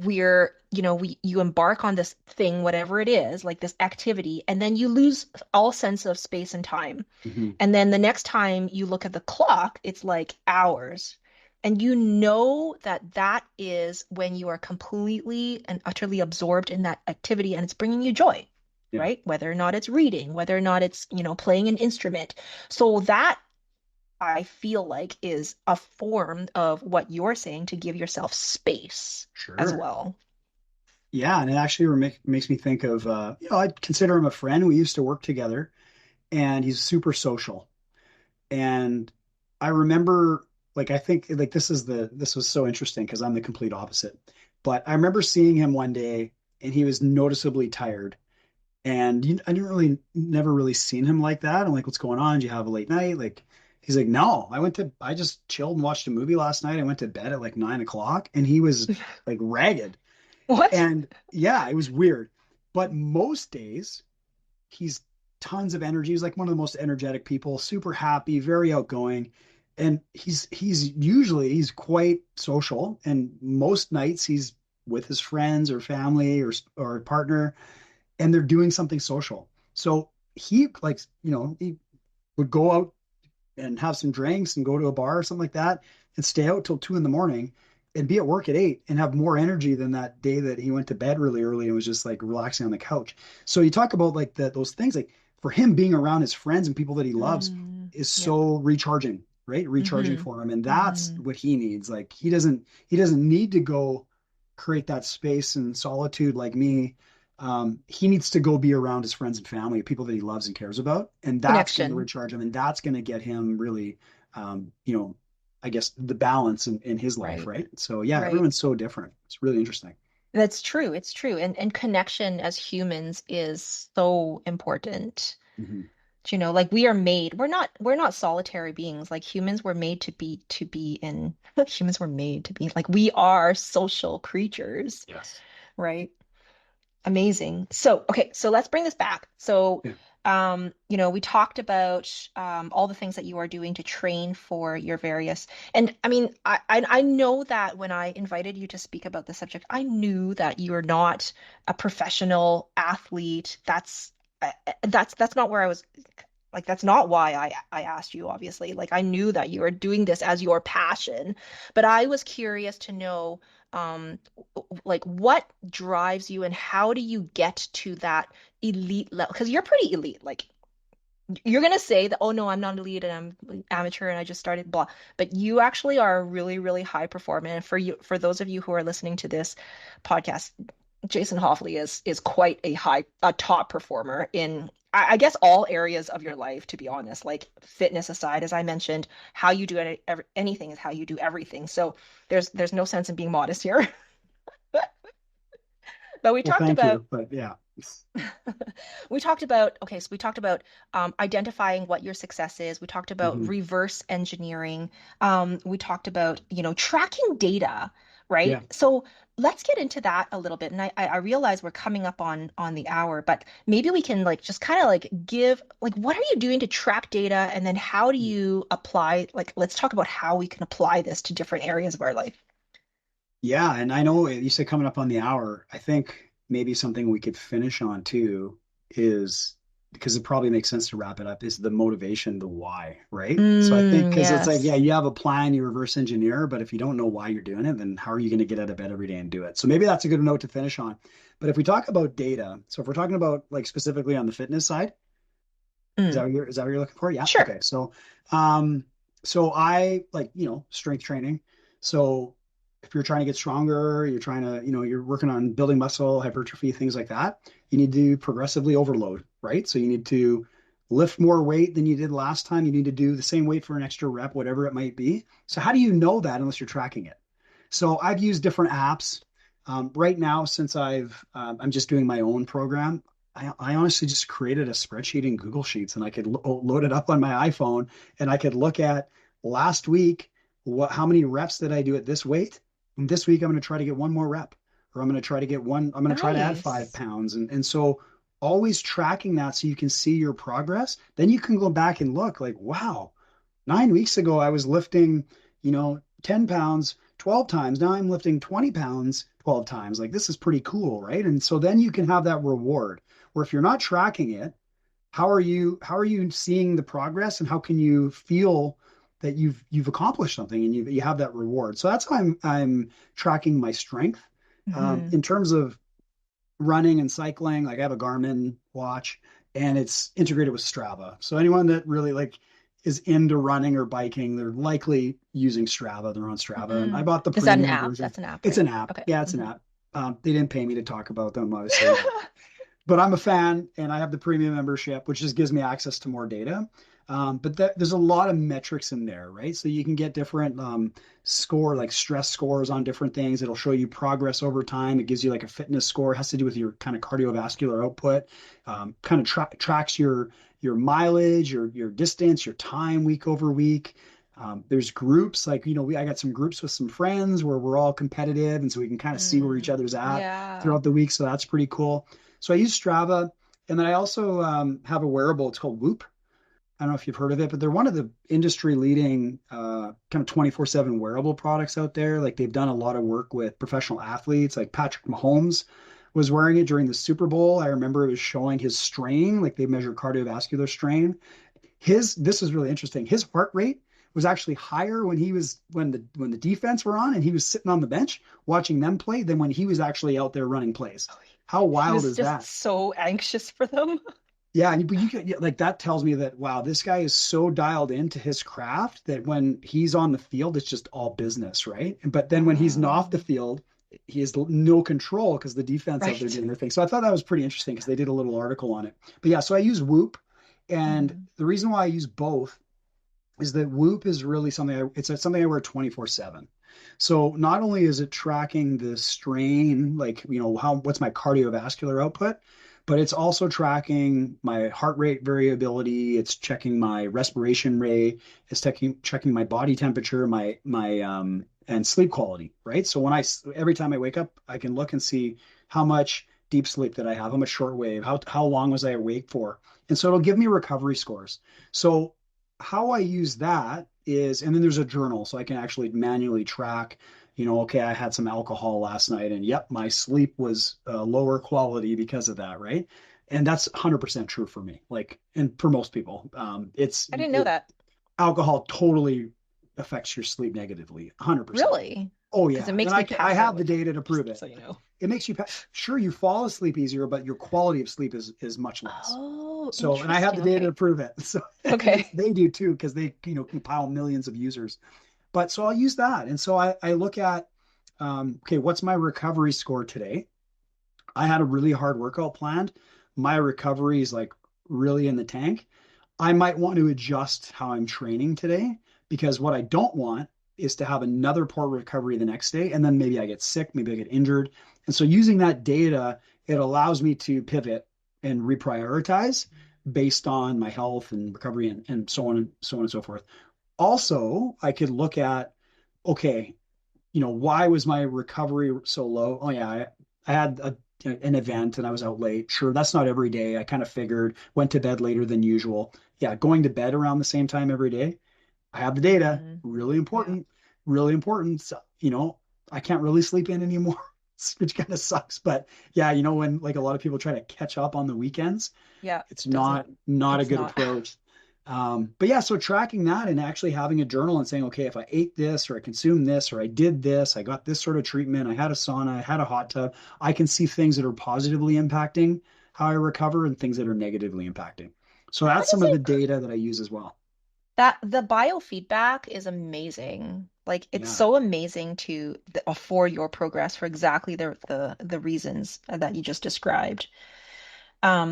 you embark on this thing, whatever it is, like this activity, and then you lose all sense of space and time. Hmm. And then the next time you look at the clock, it's like hours. And you know that that is when you are completely and utterly absorbed in that activity and it's bringing you joy, Yeah. right? Whether or not it's reading, whether or not it's, playing an instrument. So that I feel like is a form of what you're saying to give yourself space as Sure. well. Yeah, and it actually makes me think of I'd consider him a friend. We used to work together, and he's super social. And I remember, like, I think like this was so interesting because I'm the complete opposite. But I remember seeing him one day, and he was noticeably tired. And I didn't really, never really seen him like that. I'm like, what's going on? Do you have a late night? Like, he's like, no, I just chilled and watched a movie last night. I went to bed at like 9 o'clock, and he was like ragged. What? And yeah, it was weird. But most days, he's tons of energy. He's like one of the most energetic people, super happy, very outgoing. And he's quite social. And most nights he's with his friends or family or partner, and they're doing something social. So he like, he would go out and have some drinks and go to a bar or something like that and stay out till 2 in the morning and be at work at 8 and have more energy than that day that he went to bed really early and was just like relaxing on the couch. So you talk about like those things, like for him being around his friends and people that he loves is Yep. so recharging, right? Recharging Mm-hmm. for him. And that's Mm-hmm. what he needs. Like he doesn't need to go create that space and solitude like me. He needs to go be around his friends and family, people that he loves and cares about, and that's going to Connection. recharge him, and that's going to get him really, um, you know, I guess the balance in his life, Right. right? So yeah, Right. everyone's so different. It's really interesting. That's true. It's true. And connection as humans is so important. Hmm. Like we're not solitary beings. Like humans were made to be in humans were made to be like we are social creatures, Yes. right? Amazing. So, okay, so let's bring this back. So, Yeah. we talked about all the things that you are doing to train for your various, and I mean, I know that when I invited you to speak about the subject, I knew that you're not a professional athlete. That's not where I was like that's not why I asked you, obviously. Like I knew that you were doing this as your passion, but I was curious to know like what drives you and how do you get to that elite level? Because you're pretty elite. Like you're gonna say that, oh no, I'm not elite and I'm amateur and I just started blah, but you actually are a really, really high performer. And for those of you who are listening to this podcast, Jason Hofley is quite a top performer in I guess all areas of your life, to be honest. Like fitness aside, as I mentioned, how you do anything is how you do everything. So there's no sense in being modest here. But we Well, talked thank about you, but yeah. we talked about identifying what your success is. We talked about Hmm. reverse engineering. We talked about, tracking data, right? Yeah. So let's get into that a little bit. And I realize we're coming up on the hour, but maybe we can like just kind of like give like what are you doing to track data and then how do you apply like let's talk about how we can apply this to different areas of our life. Yeah, and I know you said coming up on the hour. I think maybe something we could finish on too is because it probably makes sense to wrap it up is the motivation, the why, right? So I think because it's like, yeah, Yes. you have a plan, you reverse engineer, but if you don't know why you're doing it, then how are you going to get out of bed every day and do it? So maybe that's a good note to finish on. But if we talk about data, so if we're talking about like specifically on the fitness side, Mm. is that what you're looking for? Yeah. Sure. Okay. Um, so I like, strength training. So if you're trying to get stronger, you're trying to, you're working on building muscle, hypertrophy, things like that, you need to progressively overload, right? So you need to lift more weight than you did last time. You need to do the same weight for an extra rep, whatever it might be. So how do you know that unless you're tracking it? So I've used different apps. Right now, since I'm just doing my own program, I honestly just created a spreadsheet in Google Sheets and I could load it up on my iPhone and I could look at last week, how many reps did I do at this weight? And this week I'm going to try to get one more rep, or I'm going to try to get I'm going to try to add five Nice. pounds. And so always tracking that so you can see your progress. Then you can go back and look like, wow, 9 weeks ago I was lifting, 10 pounds 12 times. Now I'm lifting 20 pounds 12 times. Like this is pretty cool, right? And so then you can have that reward where if you're not tracking it, how are you seeing the progress and how can you feel that you've accomplished something and you have that reward? So that's how I'm tracking my strength. Hmm. In terms of running and cycling, like I have a Garmin watch and it's integrated with Strava. So anyone that really like is into running or biking, they're likely using Strava. They're on Strava. And I Hmm. bought the Is that an premium app? version. That's an app, It's right? an app. Okay. Yeah, it's an Hmm. app. They didn't pay me to talk about them, obviously, but I'm a fan and I have the premium membership, which just gives me access to more data. There's a lot of metrics in there, right? So you can get different like stress scores on different things. It'll show you progress over time. It gives you like a fitness score. It has to do with your kind of cardiovascular output. Kind of tracks your mileage, your distance, your time week over week. There's groups like, I got some groups with some friends where we're all competitive. And so we can kind of see where each Mm, other's at yeah. throughout the week. So that's pretty cool. So I use Strava, and then I also have a wearable. It's called Whoop. I don't know if you've heard of it, but they're one of the industry leading kind of 24/7 wearable products out there. Like they've done a lot of work with professional athletes, like Patrick Mahomes was wearing it during the Super Bowl. I remember it was showing his strain, like they measure cardiovascular strain. This is really interesting. His heart rate was actually higher when the defense were on and he was sitting on the bench watching them play than when he was actually out there running plays. How He wild was is just that? so anxious for them. Yeah, but you could, yeah, like that tells me that wow, this guy is so dialed into his craft that when he's on the field, it's just all business, right? But then when he's not off the Wow. field, he has no control because the defense out there Right. doing their thing. So I thought that was pretty interesting because they did a little article on it. But yeah, so I use Whoop, and Hmm. the reason why I use both is that Whoop is really something I wear 24/7. So not only is it tracking the strain, like, what's my cardiovascular output, but it's also tracking my heart rate variability. It's checking my respiration rate. It's checking my body temperature, and sleep quality, right? So every time I wake up, I can look and see how much deep sleep did I have, how much short wave, how long was I awake for? And so it'll give me recovery scores. So how I use that is, and then there's a journal, so I can actually manually track, okay, I had some alcohol last night, and yep, my sleep was lower quality because of that, right? And that's 100% true for me, like, and for most people. I didn't know that. Alcohol totally affects your sleep negatively, 100%. Really? Oh Because it yeah, and makes me I pass out have the with, data to prove just it. so you know. It makes you sure you fall asleep easier, but your quality of sleep is much less. Oh, So, and I have interesting. the data to Okay. prove it. So, and Okay. they do too, because they, compile millions of users. But so I'll use that. And so I look at, okay, what's my recovery score today? I had a really hard workout planned. My recovery is like really in the tank. I might want to adjust how I'm training today because what I don't want is to have another poor recovery the next day. And then maybe I get sick, maybe I get injured. And so using that data, it allows me to pivot and reprioritize based on my health and recovery and so on and so forth. Also, I could look at, okay, why was my recovery so low? Oh yeah, I had an event and I was out late. Sure, that's not every day. I kind of figured, went to bed later than usual. Yeah, going to bed around the same time every day. I have the data. Hmm. Really Yeah. important. Really important. So, I can't really sleep in anymore, which kind of sucks. But yeah, when like a lot of people try to catch up on the weekends, Yeah. it's It doesn't, not a it's good not. approach. But yeah, so tracking that and actually having a journal and saying, okay, if I ate this or I consumed this or I did this, I got this sort of treatment, I had a sauna, I had a hot tub, I can see things that are positively impacting how I recover and things that are negatively impacting. So That that's some is of the inc data that I use as well. that the biofeedback is amazing. Like it's Yeah. so amazing to for your progress for exactly the reasons that you just described.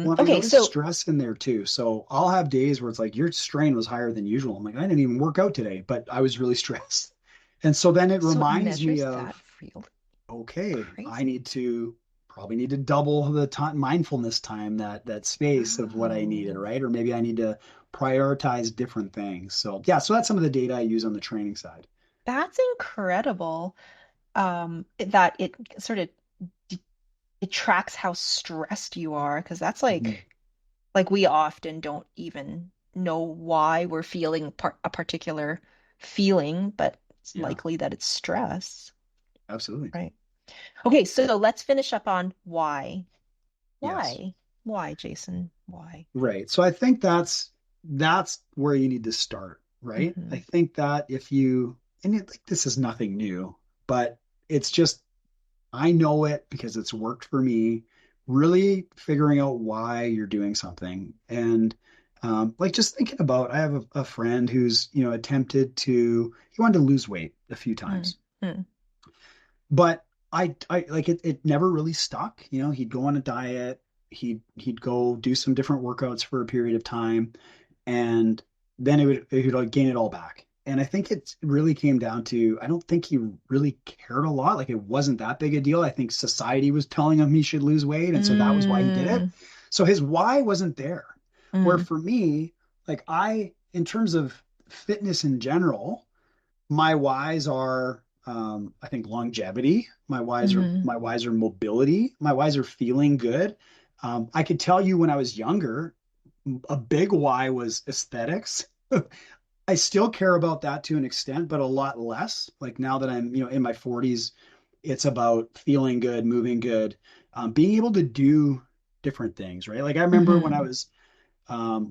Well, I Okay, noticed so stress in there too. So I'll have days where it's like your strain was higher than usual. I'm like, I didn't even work out today, but I was really stressed. And so then it so it reminds me measures of, that real okay, I crazy. need to probably need to double the time mindfulness time, that space of what I needed, Oh, right? Or maybe I need to prioritize different things. So yeah, so that's some of the data I use on the training side. that's incredible. That it sort of it tracks how stressed you are because that's Mhm. like we often don't even know why we're feeling a particular feeling, but it's Yeah, likely that it's stress, absolutely. right? Okay, so let's finish up on why. Yes. Why? Why, Jason? Why? Right. So I think that's where you need to start, right? I Hmm. think that if you and like this is nothing new, but it's just I know it because it's worked for me, really figuring out why you're doing something. And like just thinking about, I have a friend who's, attempted he wanted to lose weight a few Mm, times, mm, but I like it never really stuck. He'd go on a diet, he'd go do some different workouts for a period of time, and then it would like gain it all back. And I think it really came down to I don't think he really cared a lot. Like it wasn't that big a deal. I think society was telling him he should lose weight, and so that was why he did it. mm, So his why wasn't there. Where mm, for me, like in terms of fitness in general, my whys are I think longevity. mm, My whys are mobility. My whys are feeling good. I could tell you when I was younger, a big why was aesthetics. I still care about that to an extent, but a lot less. Like now that I'm, in my 40s, it's about feeling good, moving good, being able to do different things, right? Like I remember mm,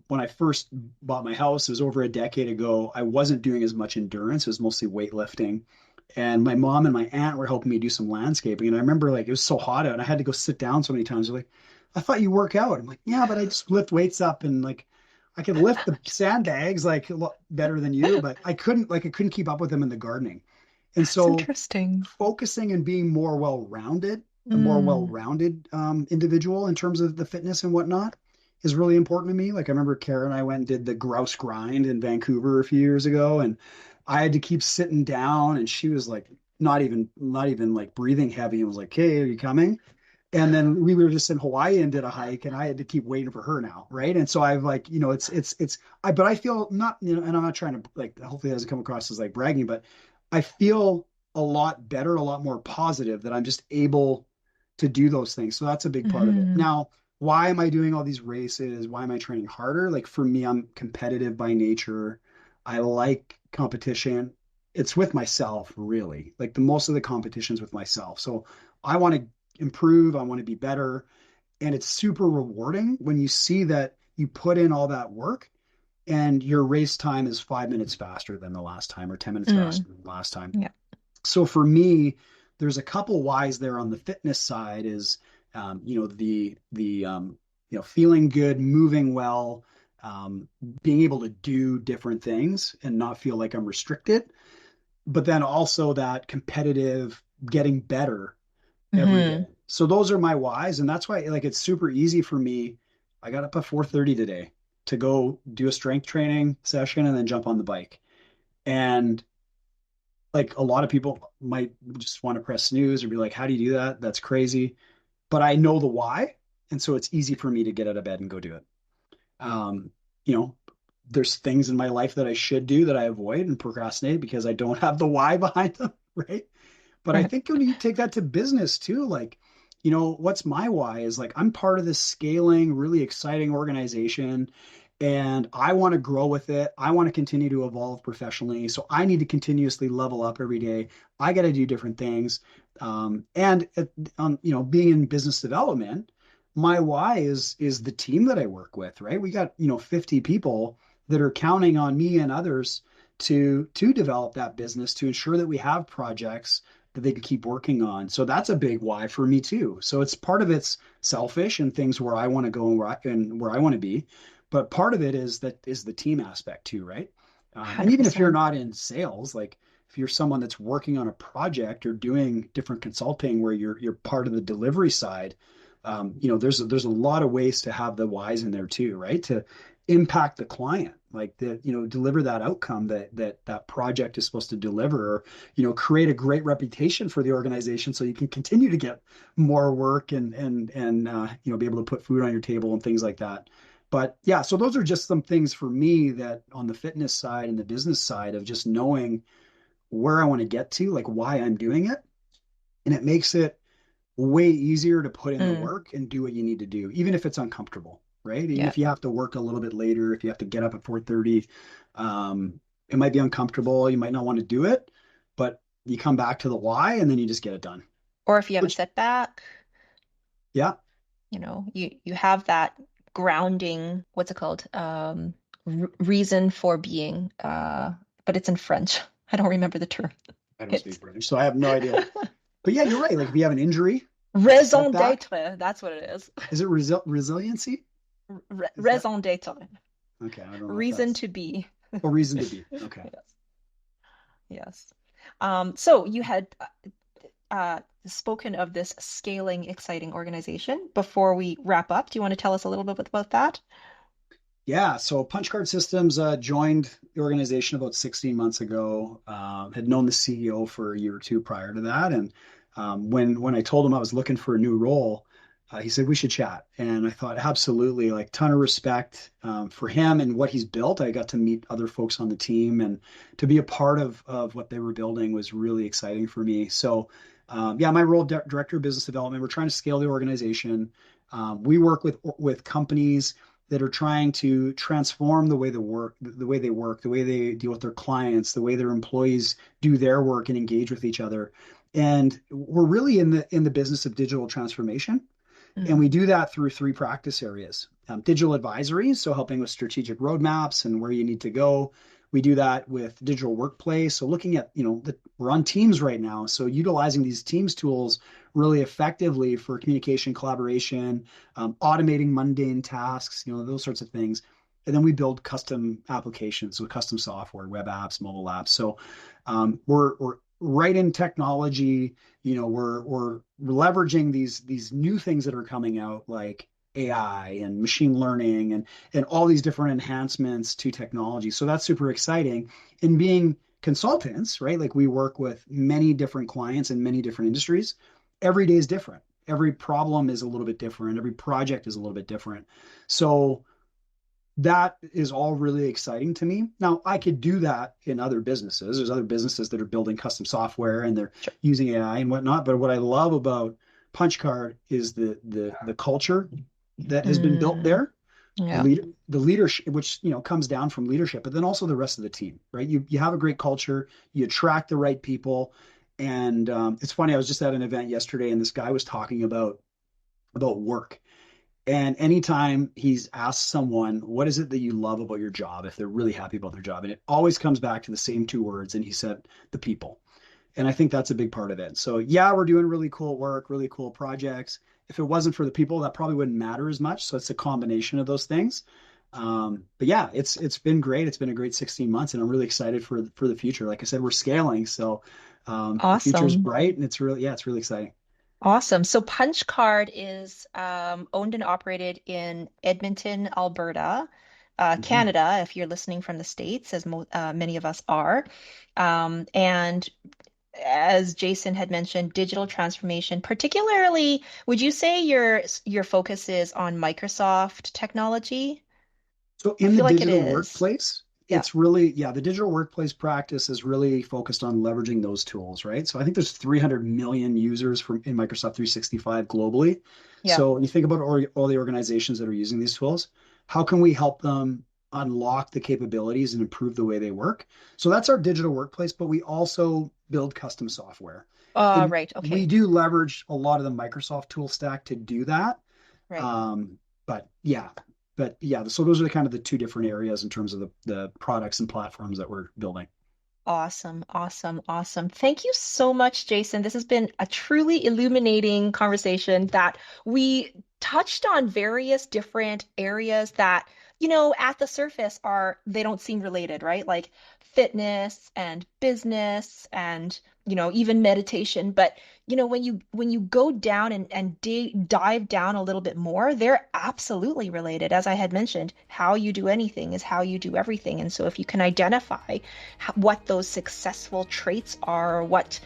when I first bought my house, it was over a decade ago. I wasn't doing as much endurance. It was mostly weightlifting. And my mom and my aunt were helping me do some landscaping. And I remember like it was so hot out and I had to go sit down so many times. They're like, I thought you work out. I'm like, yeah, but I just lift weights up and like I could lift the sandbags like a lot better than you, but I couldn't keep up with them in the gardening. And That's so interesting. focusing and being more well-rounded, a more Mm, well-rounded individual in terms of the fitness and whatnot is really important to me. Like I remember Kara and I went and did the grouse grind in Vancouver a few years ago, and I had to keep sitting down, and she was like not even like breathing heavy, and was like, "Hey, are you coming?" And then we were just in Hawaii and did a hike, and I had to keep waiting for her now, right? And so I've like, but I feel not, and I'm not trying to like, hopefully it doesn't come across as like bragging, but I feel a lot better, a lot more positive that I'm just able to do those things. So that's a big part of it. mm, Now, why am I doing all these races? Why am I training harder? Like for me, I'm competitive by nature. I like competition. It's with myself, really. Like the most of the competitions with myself. So I want to improve. I want to be better. And it's super rewarding when you see that you put in all that work and your race time is 5 minutes faster than the last time or 10 minutes faster mm. than the last time. Yeah. So for me, there's a couple whys there on the fitness side is, feeling good, moving well, being able to do different things and not feel like I'm restricted. But then also that competitive getting better every day. Hmm. So those are my whys, and that's why like it's super easy for me. I got up at 4:30 today to go do a strength training session and then jump on the bike. And like a lot of people might just want to press snooze or be like, "How do you do that? That's crazy." But I know the why, and so it's easy for me to get out of bed and go do it. Um, you know, there's things in my life that I should do that I avoid and procrastinate because I don't have the why behind them, right? But I Right. think when you take that to business too, like, what's my why is like I'm part of this scaling, really exciting organization and I want to grow with it. I want to continue to evolve professionally. So I need to continuously level up every day. I got to do different things. And being in business development, my why is the team that I work with, right? We got, 50 people that are counting on me and others to develop that business to ensure that we have projects that they can keep working on. So that's a big why for me too. So it's part of it's selfish and things where I want to go and where I want to be, but part of it is the team aspect too, right? And even if you're 100%. not in sales, like if you're someone that's working on a project or doing different consulting where you're part of the delivery side, there's a lot of ways to have the whys in there too, right? To impact the client, like deliver that outcome that project is supposed to deliver, or create a great reputation for the organization so you can continue to get more work and be able to put food on your table and things like that. But yeah, so those are just some things for me that on the fitness side and the business side of just knowing where I want to get to, like why I'm doing it. And it makes it way easier to put in the Mm, work and do what you need to do, even if it's uncomfortable, right? Even yeah. if you have to work a little bit later, if you have to get up at 4:30, it might be uncomfortable. You might not want to do it, but you come back to the why and then you just get it done. Or if you have a Which, setback, yeah, you have that grounding, what's it called? R Reason for being, but it's in French. I don't remember the term. I don't It's speak British, so I have no idea. But yeah, you're right. Like if you have an injury, a raison setback, d'être. That's what it is. is it resiliency? Is that Raison d'être. okay? I don't know if Reason that's to be. a reason to be. Okay. Yes. Yes. So you had spoken of this scaling, exciting organization. Before we wrap up, do you want to tell us a little bit about that? Yeah, so Punchcard Systems joined the organization about 16 months ago. Had known the CEO for a year or two prior to that, and when I told him I was looking for a new role, he said we should chat. And I thought absolutely, like ton of respect for him and what he's built. I got to meet other folks on the team, and to be a part of what they were building was really exciting for me. So yeah, my role, director of business development. We're trying to scale the organization. We work with companies that are trying to transform the way the way they work, the way they deal with their clients, the way their employees do their work and engage with each other. And we're really in the business of digital transformation. And Mm. we do that through three practice areas. Digital advisory, so helping with strategic roadmaps and where you need to go. We do that with digital workplace. So looking at, we're on Teams right now. So utilizing these Teams tools really effectively for communication, collaboration, automating mundane tasks, those sorts of things. And then we build custom applications with custom software, web apps, mobile apps. So we're right in technology. We're leveraging these new things that are coming out like AI and machine learning and all these different enhancements to technology. So that's super exciting. And being consultants, right? Like we work with many different clients in many different industries. Every day is different. Every problem is a little bit different. Every project is a little bit different. So that is all really exciting to me. Now, I could do that in other businesses. There's other businesses that are building custom software and they're Sure. using AI and whatnot. But what I love about Punchcard is the culture that has been built Mm, there, yeah. the leadership, which comes down from leadership, but then also the rest of the team, right? You have a great culture, you attract the right people, and it's funny. I was just at an event yesterday, and this guy was talking about work. And anytime he's asked someone, what is it that you love about your job, if they're really happy about their job, and it always comes back to the same two words, and he said, the people. And I think that's a big part of it. So yeah, we're doing really cool work, really cool projects. If it wasn't for the people, that probably wouldn't matter as much. So it's a combination of those things. But yeah, it's been great. It's been a great 16 months, and I'm really excited for the future. Like I said, we're scaling, so the future's Awesome. bright, and it's really exciting. Awesome. So Punchcard is owned and operated in Edmonton, Alberta, Mhm. Canada, if you're listening from the States, as mo many of us are. And as Jason had mentioned, digital transformation, particularly, would you say your focus is on Microsoft technology? So I in the feel like it digital is. workplace, Yeah. it's really, yeah, the digital workplace practice is really focused on leveraging those tools, right? So I think there's 300 million users in Microsoft 365 globally. Yeah. So when you think about all the organizations that are using these tools, how can we help them unlock the capabilities and improve the way they work? So that's our digital workplace, but we also build custom software. And Right. we Okay. do leverage a lot of the Microsoft tool stack to do that. Right. Um, but yeah, so those are the kind of the two different areas in terms of the products and platforms that we're building. Awesome, awesome, awesome. Thank you so much, Jason. This has been a truly illuminating conversation that we touched on various different areas that, at the surface they don't seem related, right? Like fitness and business and, even meditation. But, when you go down and dive down a little bit more, they're absolutely related. As I had mentioned, how you do anything is how you do everything. And so if you can identify what those successful traits are, what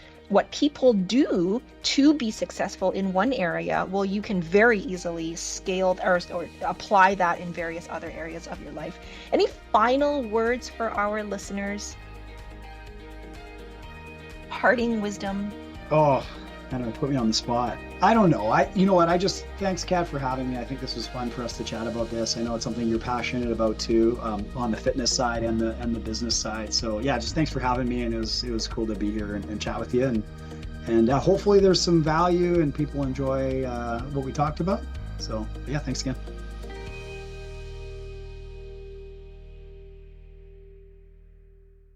people do to be successful in one area, well, you can very easily scale or apply that in various other areas of your life. Any final words for our listeners? Parting wisdom? Oh, kind of put me on the spot. I don't know. You know what? Thanks, Kat, for having me. I think this was fun for us to chat about this. I know it's something you're passionate about too, on the fitness side and the business side. So yeah, just thanks for having me, and it was cool to be here and chat with you, and hopefully there's some value and people enjoy what we talked about. So yeah, thanks again.